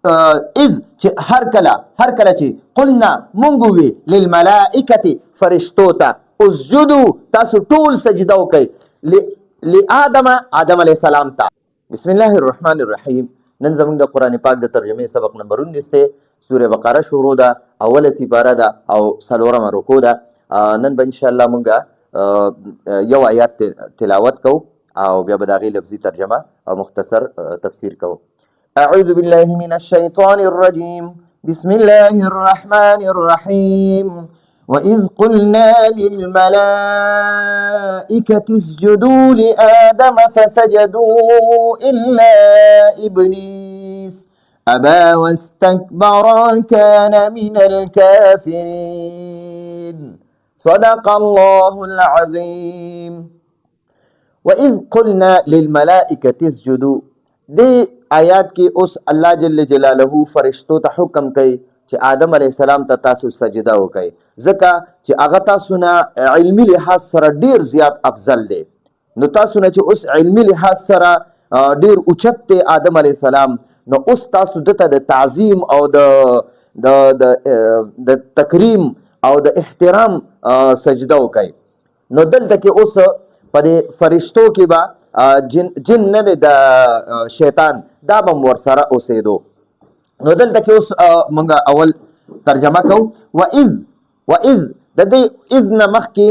اذ چې هر کله چې قلنا مونږ وی للملائکه فرشتو ته اسجدوا تاسو ټول سجده وکړئ لآدم علیه السلام ته. بسم الله الرحمن الرحیم. نن زموږ د قرآن پاک د ترجمې سبق نمبر 19 دی. سوره بقره شروع ده، اوله سپاره ده او څلورمه رکوع ده. نن به انشاءالله مونږ یو آیات تلاوت کوو او بیا به د هغې لفظي ترجمه او مختصر تفسیر کوو. اعوذ بالله من الشیطان الرجیم. بسم الله الرحمن الرحیم. وَإِذْ قُلْنَا لِلْمَلَائِكَةِ اسْجُدُوا لِآدَمَ فَسَجَدُوا إِلَّا إِبْلِيسَ أَبَى وَاسْتَكْبَرَ وَكَانَ مِنَ الْكَافِرِينَ. صدق الله العظيم. وَإِذْ قُلْنَا لِلْمَلَائِكَةِ اسْجُدُوا. دې آیات کې اوس الله جل جلاله فرشتو ته حکم کوي چې آدم علیه السلام ته تاسو سجده وکړئ، ځکه چې هغه تاسو نه علمي لحاظ سره ډیر زیات افضل دی. نو تاسو نه چې اوس علمي لحاظ سره ډیر اوچت دی آدم علیه السلام، نو اوس تاسو دته د تعظیم او د تکریم او د احترام سجده وکړئ. نو دلته کې اوس په دې فرشتو کې به جن نه د شیطان دا به ورسره اوسېدو. نو دلته کې اوس موږ اول ترجمه کوو. وَإِذْ د دې اذ نه مخکې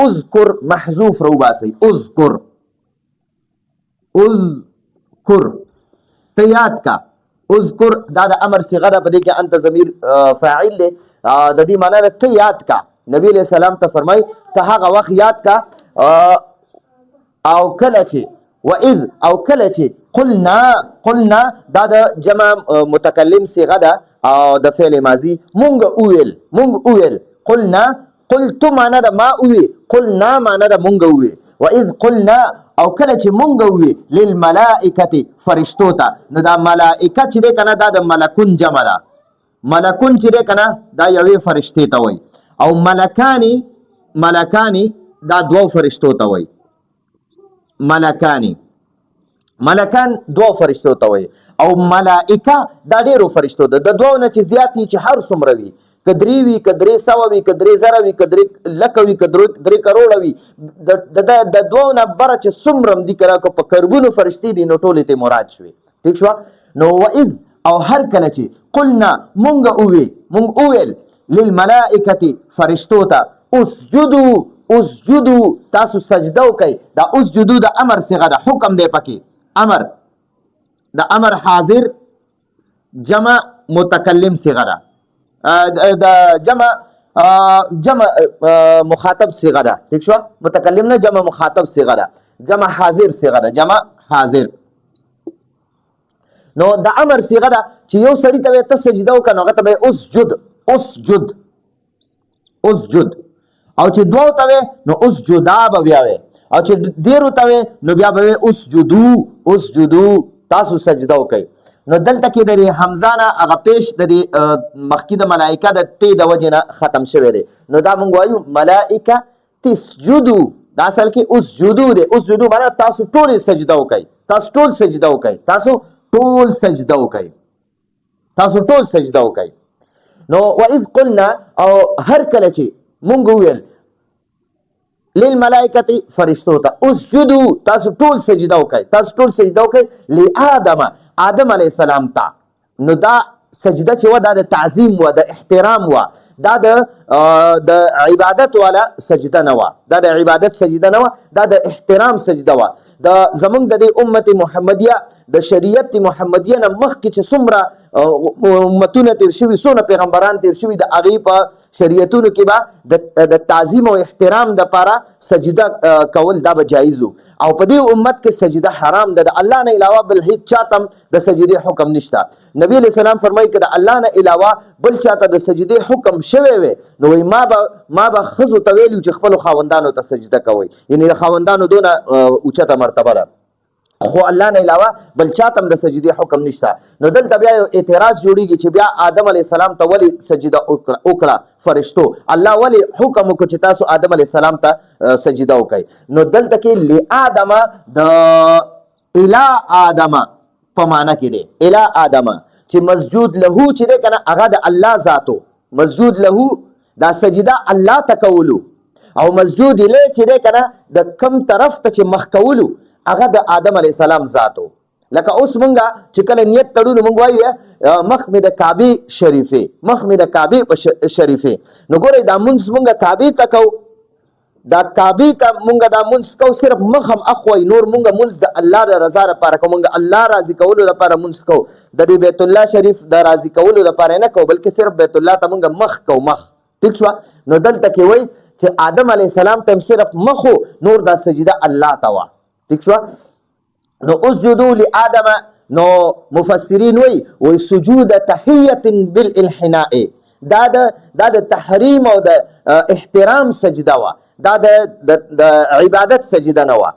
اذکر محذوف راوباسئ. اذکر ته یاد کا. اذکر دا د امر صيغه ده، په دې کې انت ضمیر فاعل دی. د دې معنی ده ته یاد کا. نبی علیہ السلام ته فرمای ته هغه وخت یاد کا او کله چې وَإِذْ او کله چې قلنا دا د جمع متکلم صيغه ده او د فعل ماضی. مونږ اویل قلنا قلت معنا ده ما اوی، قلنا معنا ده مونږ اوی. وَإِذْ قلنا او کله چې مونږ اوی للملائکه فرشتو ته. نو دا ملائکه چې ده کنه دا د ملکون جمع ده. ملکون چې ده کنه دا یوې فرشتې ته وای، او ملکانی دا دوه فرشتو ته وای. ملکان دوه فرشتو ته وای، او ملائکه دا ډیرو فرشتو ده. د دوه نه چې زیات چې هر څومره وي، که درې وي، که درې سوه وي، که درې زره وي، که درې لکه وي، که درې کروړه وي، د دوه نه بره چې څومره هم دي که په کربونو فرشتې دي نو ټولې ته مراد شوې. ټیک شوه. نو وَإِذْ او هر کله چې قلنا مونږ اوویل للملائکة فرشتو ته اسجدو تاسو سجده وکئ. دا اسجدو د امر صيغه ده، حکم دی پکې. امر د امر حاضر جمع متکلم صيغه ده، د جمع مخاطب صيغه ده. ٹھیک شو. متکلم نه جمع مخاطب صيغه ده، جمع حاضر صيغه ده، جمع حاضر. نو د امر صيغه ده چې یو سړی ته ته سجده وکړه نو هغه ته اسجد. او چې دوه ته نو اسجدا به بیا وي، او چې ډیرو ته نو بیا به اسجدو تاسو سجده وکئ. نو دلته کې د حمزه نه هغه پیش د مخکې د ملائکه د تی د وجې نه ختم شوی دی. نو دا موږ وایو ملائکه تسجدو، دا اصل کې اسجدو دی. اسجدو معنی تاسو ټول سجده وکئ، تاسو ټول سجده وکئ. نو وَإِذْ قُلْنَا او هر کله چې مونږ ویل للملائکه فرشتو ته اسجدو تاسو ټول سجده وکئ لآدم علیه السلام ته. نو دا سجده چې و دا د تعظیم و، د احترام و، دا د عبادت والا سجده نه و، دا د عبادت سجده نه و، دا د احترام سجده و. د زمونږ د امت محمدیه د شریعت محمدیه نه مخکې چې څومره امتونه تیر شوي، څونه پیغمبران تیر شوي، د هغې په شریعتونو کې به د تعظیم او احترام دپاره سجده کول دا به جایز و. او په دې امت کې سجده حرام ده. د الله نه علاوه بل هیڅ چاته د سجدې حکم نشته. نبی علیہ السلام فرمایي که د الله نه علاوه بل چاته د سجدې حکم شوی وی نو ما به ښځو ته ویلي چې خپلو خاوندانو ته سجده کوئ. یعنې د خاوندانو دونه اوچته مرتبه ده، خو الله نه علاوه بل چاته هم د سجدې حکم نشته. نو دلته بیا یو اعتراض جوړیږي چې بیا آدم علیه السلام ته ولې سجده وکړه فرشتو؟ الله ولې حکم وکړو چې تاسو آدم علیه السلام ته سجده وکړئ؟ نو دلته کې لآدم د الی آدم په معنا کې دی. الی آدم چې مسجود له چې دی کنه هغه د الله ذاتو، مسجود له دا سجده الله ته کولو، او مسجود الیه چې دی کنه د کم طرف ته چې مخ کولو هغه د آدم علیه السلام ذاتو. لکه اوس مونږه چې کله نیت تړو نو مونږ وایو مخ مې د کعبې شریفې، مخ مې د کعبې شریفې. نو ګورئ دا مونځ مونږه کعبې ته کوو، دا کعبې ته مونږ دا مونځ کوو، صرف مخ هم اخوئ، نور مونږ مونځ د الله د رضا لپاره کوو، مونږ الله راضي کولو لپاره مونځ کوو، د دې بیت الله شریف د راضي کولو لپاره نه کوو، بلکې صرف بیت الله ته مونږ مخ کوو، مخ. ٹھیک شو؟ نو دلته کې وایي چې آدم علیه السلام ته صرف مخو، نور دا سجده الله ته وه. ٹھیک شو؟ نو اسجدوا لآدم، نو مفسرین وی سجود تحیت بالانحناء، دا د تحریم او د احترام سجده وا، دا د عبادت سجده نه وا.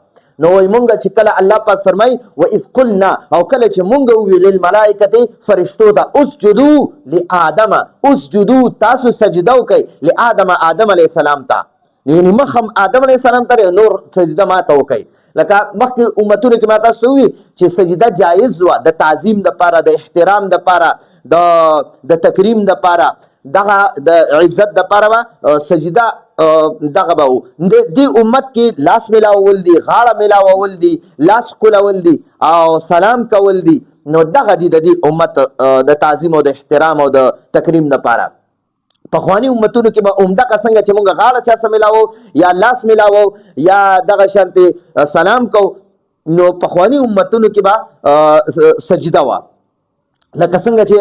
نو وی مونږ چې کله الله پاک فرمای و اذ قلنا، او کله چې مونږ ویل للملائکه فرشتو ته اسجدوا لآدم، اسجدوا تاسو سجده وکئ لآدم، آدم علیه السلام ته، یعنی مخم آدم علیه السلام ته نور سجده ما ته وکئ. لکه مخکې امتونو کې ما تاسو وی چې سجده جایز وه د تعظیم دپاره، د احترام دپاره، د تکریم دپاره، دغه د عزت دپاره به سجده دغه به و. دې امت کې لاس ملاول دي، غاړه ملاول دي، لاس کولول دي او سلام کول دي. نو دغه دي د دې امت د تعظیم او د احترام او د تکریم دپاره. پخوانی امتونو کې به عمدقه څنګه چې مونږ غاړه چا سره ملاوو یا لاس ملاوو یا دغه شانتې سلام کو، نو پخوانی امتونو کې به سجده وه. لکه څنګه چې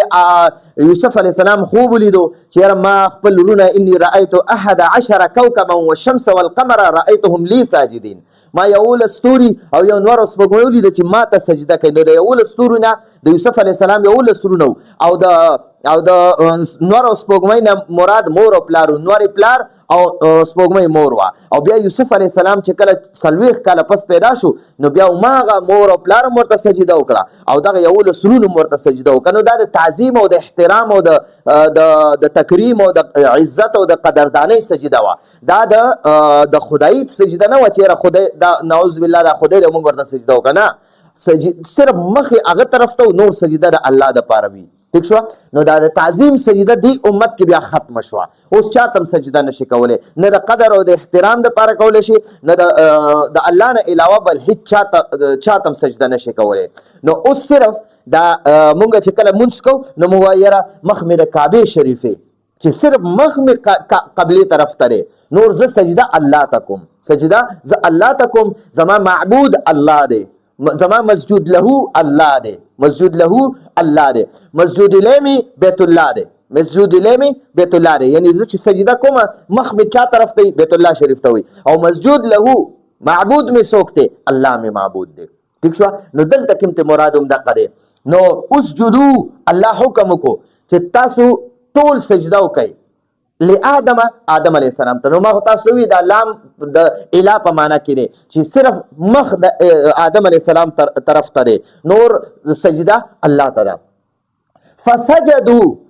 یوسف علیه السلام خوب ولیدو چې یاره ما خپل ورونه انی رأیت 11 کوکبا والشمس والقمر رأیتهم لی ساجدین، ما 11 ستوري او یو نور سپوږمۍ ولیده چې ما ته سجده کوي. نو د 11 ستورو نه د یوسف علیه السلام 11 ستورو نه او د نور او سپوږمۍ نه مراد مور او پلار، نور پلار او سپوږمۍ مور وا. او بیا یوسف علیه السلام چې کله 40 کاله پس پیدا شو، نو بیا ماغه مور او پلار ورته سجده وکړه او دغه 11 سرونو ورته سجده وکړه. نو دا د تعظیم او د احترام او د تکریم او د عزت او د قدردانۍ سجده وا. دا د خدای سجده نه و چې خدای دا نعوذ بالله دا خدای له موږ ورته سجده وکړه، نه، صرف مخې هغه طرف ته، نور سجده د الله دپاره وي. ٹھیک شو؟ نو دا د تعظیم سجده دی امت کې بیا ختم شوه. اوس چاته هم سجده نشي کولی، نه د قدر او د احترام دپاره کولی شي، نه د الله نه علاوه بل هیڅ چاته هم سجده نشي کولی. نو اوس صرف دا مونږ چې کله مونځ کوو نو مونږ وایو یاره مخ مې د کعبې شریفې، چې صرف مخ مې قبلې طرف ته دی، نور زه سجده الله ته کوم، سجده زه الله ته کوم، زما معبود الله دی، زما مسجود له الله دی، مسجود له الله دی، مسجود الیه بیت الله دی، مسجود الیه بیت الله دی. یعنی زه چې سجده کوم مخ مې چا طرف ته بیت الله شریف ته وي، او مسجود له معبود مې څوک دی؟ الله مې معبود دی. ٹھیک شو؟ نو دلته کوم ته مراد هم دغه دی. نو اسجدو الله حکم وکړو چې تاسو ټول سجده وکئ لآدم، آدم علیه السلام ته. نو ما تاسو وی دا لام د اله په معنا کې دی چې صرف مخ د آدم علیه السلام طرف ته دی، نور سجده الله ته ده.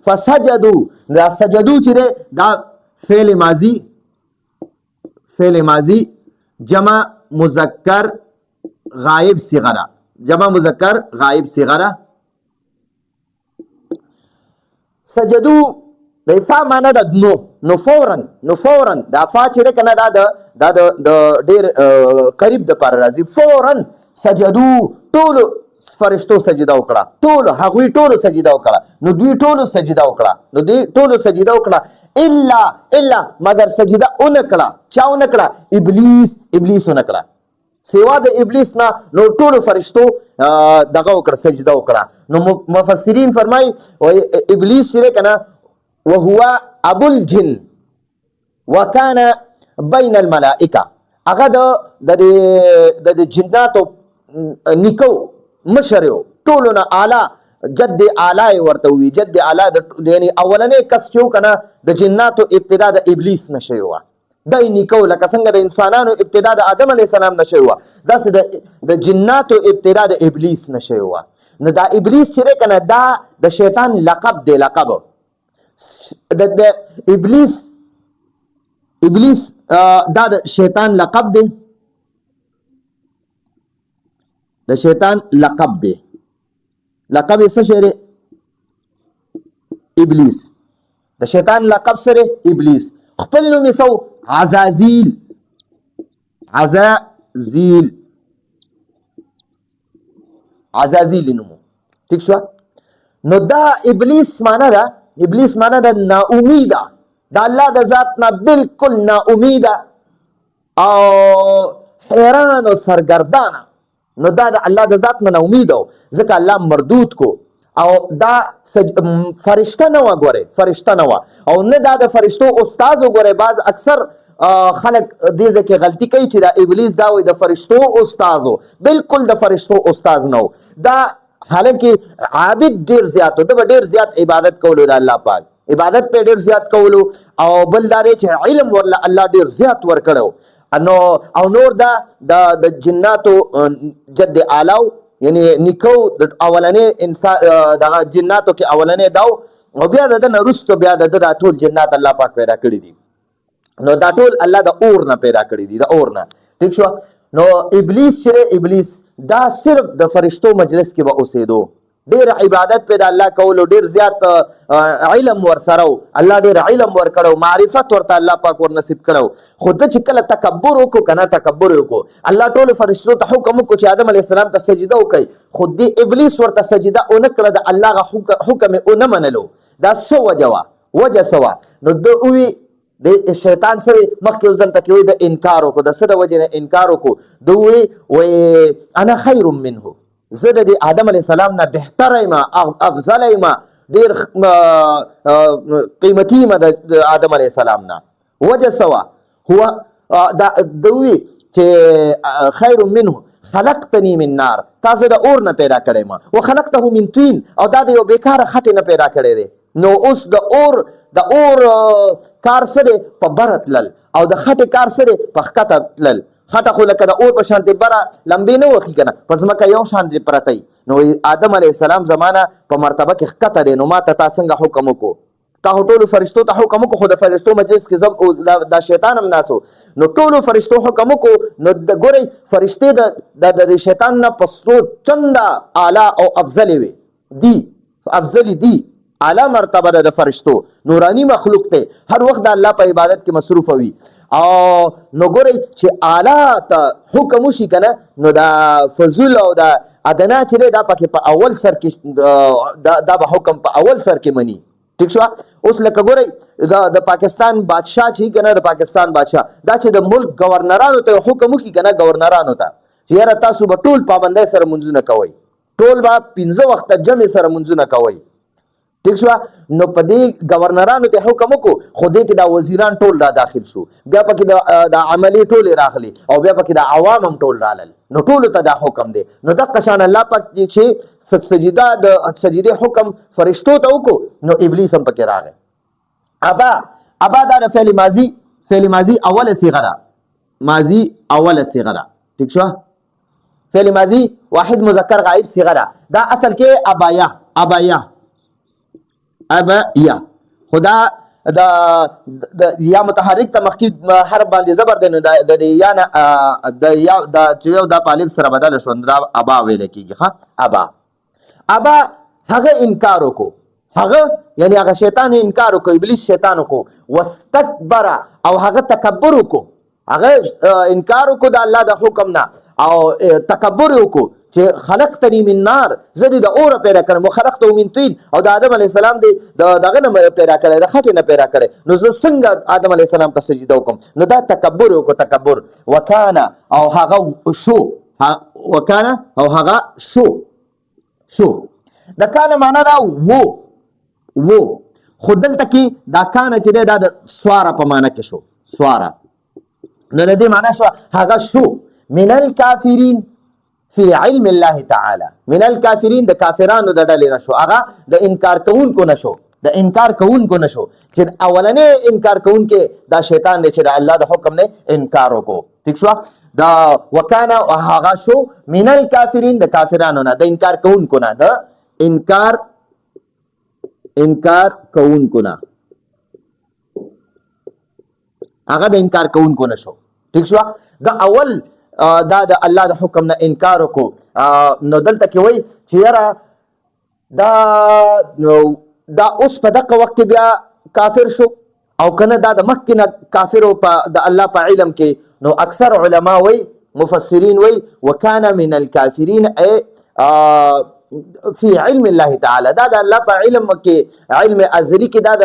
فسجدو دا سجدو چې دی دا فعل ماضی جمع مذکر غائب صیغه ده، جمع مذکر غائب صیغه ده. سجدو د فا معنا ده نو فورا دا فا چې ده کنه دا د ډیر قریب د پر راځي. فورا سجدو ټول فرشتو سجده وکړه، ټول هغوی ټول سجده وکړه، نو دوی ټول سجده وکړه الا مگر سجده اونکړه، چا اونکړه؟ ابلیس اونکړه. سوا د ابلیس نه نو ټول فرشتو دغه وکړه، سجده وکړه. نو مفسرین فرمای ابلیس چې کنه وهو ابو الجن وكان بين الملائکه، هغه د جناتو نیکو مشرو ټولو نه اعلی، جد اعلی ورته وي، جد اعلی یعنی اولنې کس چې کنه د جناتو ابتدا د ابلیس نشي وه، دای نیکو لکه څنګه د انسانانو ابتدا د آدم علیه السلام نشي وه، داسې د جناتو ابتدا د ابلیس نشي وه. نو دا ابلیس چې کنه دا د شیطان لقب دی، لقب د ابلیس دا د شیطان لقب دی، د شیطان لقب دی. لقب یې څه شی دی؟ ابلیس. د شیطان لقب سره ابلیس. خپل نوم یې سو عزازیل. عزازیل نومو. ٹھیک شو. نو دا ابلیس معنا ده، ابلیس معنا ده نا امیده، دا الله د ذات نه بالکل نا امیده او حیران او سرګردانه. نو دا د الله د ذات نه نا امیده و، ځکه الله مردود کو. او دا فرشته نه وه، ګورئ فرشته نه وه، او نه دا د فرشتو استاذ وګورئ. بعض اکثر خلک دې ځای کې غلطي کوي چې دا ابلیس دا وایي د فرشتو استاذ و. بالکل د فرشتو استاذ نه و. دا حالانکه عابد ډیر زیات و، د به ډیر زیات عبادت کولو د الله پاک، عبادت په ډیر زیات کولو. او بل دا دی چې علم ورله الله ډیر زیات ورکړو. نو او نور دا د جناتو جد اعلی، یعنی نیکو د اولنې انسان دغه جناتو کې اولنې داو، او بیا د نه وروسته بیا د ټول جنات الله پاک پیدا کړي دي. نو دا ټول الله د اور نه پیدا کړي دي، د اور نه. ٹھیک شو. نو ابلیس چې ابلیس دا صرف د فرشتو مجلس کې به اوسېدو، ډېر عبادت په د الله کولو، ډېر زیات علم ورسره و، الله ډېر علم ورکړو، معرفت ورته الله پاک ورنصیب کړو. خو ده چې کله تکبر وکړو که نه تکبر وکړو، الله ټولو فرشتو ته حکم وکړو چې آدم علیه السلام ته سجده وکړئ، خو دې ابلیس ورته سجده ونه کړه، د الله حکم یې ونه منلو. دا څه وجه وه؟ وجه څه وه؟ نو ده ووي د شیطان سره مخکې اوس دلته کې وایي د انکار وکړو. د څه د وجې نه انکار وکړو؟ ده وایي انا خیر منه، زه د آدم علیه السلام نه بهتره یم، افضله یم، ډېر قیمتي یم د آدم علیه السلام نه. وجه څه وه؟ هو ده وایي چې خیر منه خلقتنی من نار، تا زه د اور نه پیدا کړی یم، وخلقته من طین، او دا د یو بیکاره خټې نه پیدا کړی دی. نو اوس د اور کار سره په بره تلل، او د خټې کار سره په ښکته تلل. خټه خو لکه د اور په شانتې بره لمبې نه وخي که نه، په ځمکه یو شان پرته وي. نو آدم علیه السلام زمانه په مرتبه کې ښکته دی، نو ما ته تا څنګه حکم وکړو؟ تا خو ټولو فرشتو ته حکم وکړو، خو د فرشتو مجلس کې دا شیطان هم ناست و. نو ټولو فرشتو حکم وکړو. نو ګورئ فرشتې د شیطان نه په څو چنده اعلی او افضلې وي، افضلې دي، اعلی مرتبه ده د فرشتو، نورانی مخلوق دی، هر وخت د الله په عبادت کې مصروف وي. او نو ګورئ چې اعلی ته حکم وشي که نه، نو دا فضول او دا ادنا چې دی دا پکې په اول سر کې دا به حکم په اول سر کې مني. ٹھیک شو. اوس لکه ګورئ د پاکستان بادشاه چې که نه، د پاکستان بادشاه دا چې د ملک گورنرانو ته حکم وکړي که نه، گورنرانو ته چې یاره تاسو به ټول پابندۍ سره منځونه کوئ، ټول به 15 وخته جمع سره منځونه کوئ. ٹھیک شو. نو په دې گورنرانو ته حکم وکړو، خو دې کې دا وزیران ټول را داخل شو، بیا پکې د عملي ټولې راغلي، او بیا پکې د عوام هم ټول رالل. نو ټولو ته دا حکم دی. نو دغه شان الله پاک چې سجده د سجدې حکم فرشتو ته وکړو، نو ابلیس هم پکې راغی. ابا دا د فعل ماضي اوله صيغه ده، ماضي اوله صيغه ده. ٹھیک شو. فعل ماضي واحد مذکر غائب صيغه ده. دا اصل کې ابایا خدا د یا متحرک ته مخکې حرف باندې زبر دی، نو د یا نه د چې یو دا په الف سره بدل شو، دا ابا ویل کېږي. ښه، ابا هغه انکار وکړو، هغه یعنی هغه شیطان انکار وکړو، ابلیس شیطان وکړو. واستکبر، او هغه تکبر وکړو، هغه انکار وکړو د الله د حکم نه، او تکبر وکړو چې خلقتنی من نار، زه دې د اوره پیدا کړم، وخلقته من طین، او د آدم علیه السلام دې دغه نه پیدا کړی، د خټې نه پیدا کړی، نو زه څنګه آدم علیه السلام ته سجده وکړم؟ نو دا تکبر وکړو، تکبر. وکانه، او هغه شو، وکانه او هغه شو. د کانه معنا دا وو، خو دلته کې دا کانه چې دی دا د سواره په معنا کې شو، سواره. نو د دې معنا شو هغه شو من الکافرین فی علم الله تعالی، من الکافرین د کافرانو د ډلې نه شو، هغه د انکار کوونکو نه شو، د انکار کوونکو نه شو، چې اولنې انکار کوونکې دا شیطان دی چې د الله د حکم نه انکار وکړو. ٹھیک شو. دا وکانه هغه شو من الکافرین د کافرانو نه، د انکار کوونکو نه، د انکار کوونکو نه، هغه د انکار کوونکو نه شو. ٹھیک شو. دا اول دا د الله د حکم نه انکار وکړو. نو دلته کې وایي چې یاره دا دا اوس په دغه وخت کې بیا کافر شو او کنه دا د مخکې نه کافر په د الله په علم کې نو اکثر علما وی مفسرین وی وکانه من الکافرین ای فی علم الله تعالی دا د الله په علم کې علم ازلی کې دا د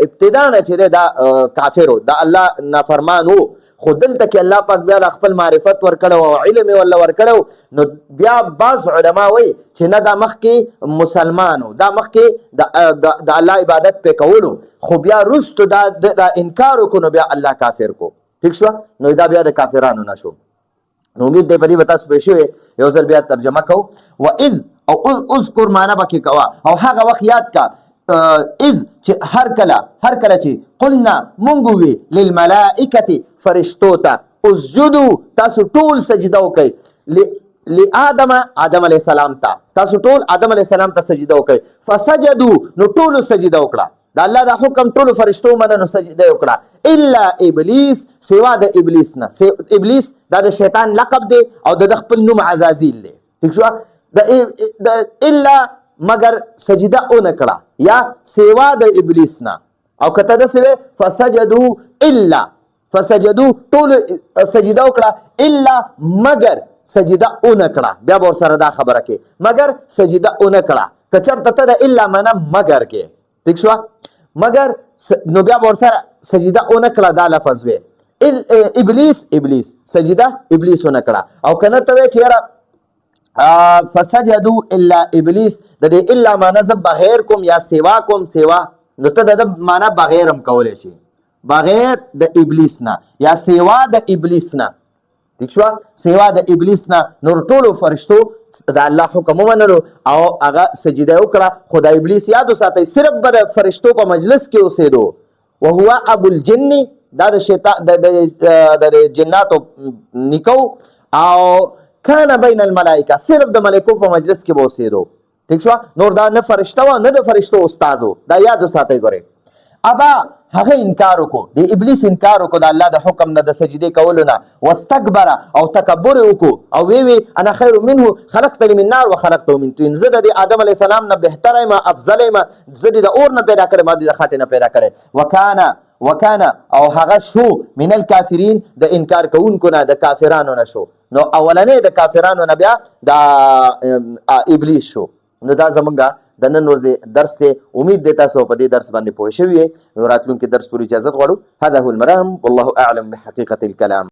ابتدا نه چې دا کافر دا الله نافرمانو خو دلته کې الله پاک بیا خپل معرفت ورکړو او علم ولا ورکړو نو بیا بعض علما وی چې نه دا مخکې مسلمانو دا مخکې د الله عبادت په کولو خو بیا رستو دا انکار وکړو بیا الله کافر کو ٹھیک شو نو دا بیا د کافرانو نشو نو امید دی په دې وتا سپې شوی یو ځل بیا ترجمه کو و اذ او اذكر معنا بکې کوا او هغه وخت یاد کا اذ چې هر کله چې قلنا مونږ وی للملائکه فرشتو ته اسجدوا تاسو ټول سجده وکړئ لآدم علیه السلام ته تاسو ټول آدم علیه السلام ته سجده وکړئ فسجدوا نو ټول سجده وکړه دا الله دا حکم ټول فرشتو مننه سجده وکړه الا ابلیس سوا د ابلیس نه ابلیس دا د شیطان لقب دی او د خپل نوم عزازیل دی ٹھیک شو د الا مگر سجده اون کړه یا سوا د ابلیس نه او کته د سوی فسجدوا ټول سجده وکړه الا مگر سجده اون کړه بیا ور سره دا خبره کې مگر سجده اون کړه کچرته ته الا معنا مگر کې ٹھیک شو مگر نو بیا ور سره سجده اون کړه دا لفظ وی ابلیس سجده ابلیس اون کړه او کنه ته چیرې فسجدوا الا ابلیس د دې الا معنا ز بغیر کوم یا سوا کوم سوا نو ته د معنا بغیر هم کولای شي بغیر د ابلیس نه یا سوا د ابلیس نه ٹھیک شو سوا د ابلیس نه نور ټول فرشتو د الله حکم ومنلو او هغه سجده وکړه خدای ابلیس یاد وساتئ صرف د فرشتو په مجلس کې اوسېدو وهو ابو الجن دا د شیطان د جناتو نکو او کان بین الملائکه صرف د ملائکو په مجلس کې اوسېدو ٹھیک شو نور دا نه فرشتو نه د فرشتو استادو دا یاد وساتئ ګوره ابا هغه انکار وکړو د ابلیس انکار وکړو د الله د حکم نه د سجدي کولو نه واستكبر او تکبر وکړو او وی انا خیر منه خلقتني من نار وخلقته من طين زه د آدم علی السلام نه بهتر یم افضل یم زه د اور نه پیدا کړم ما د خاطر نه پیدا کړم وکانا او هغه شو من الکافرین د انکار کوونکو نه د کافرانو نه شو نو اولنې د کافرانو نه بیا د ابلیس شو نو دا زمونږه د نن ورځې درس ته امید دی تاسو په دې درس باندې پوه شوي راتلونکي درس پورې اجازه غواړو هذا هو المرام والله اعلم بحقیقة الكلام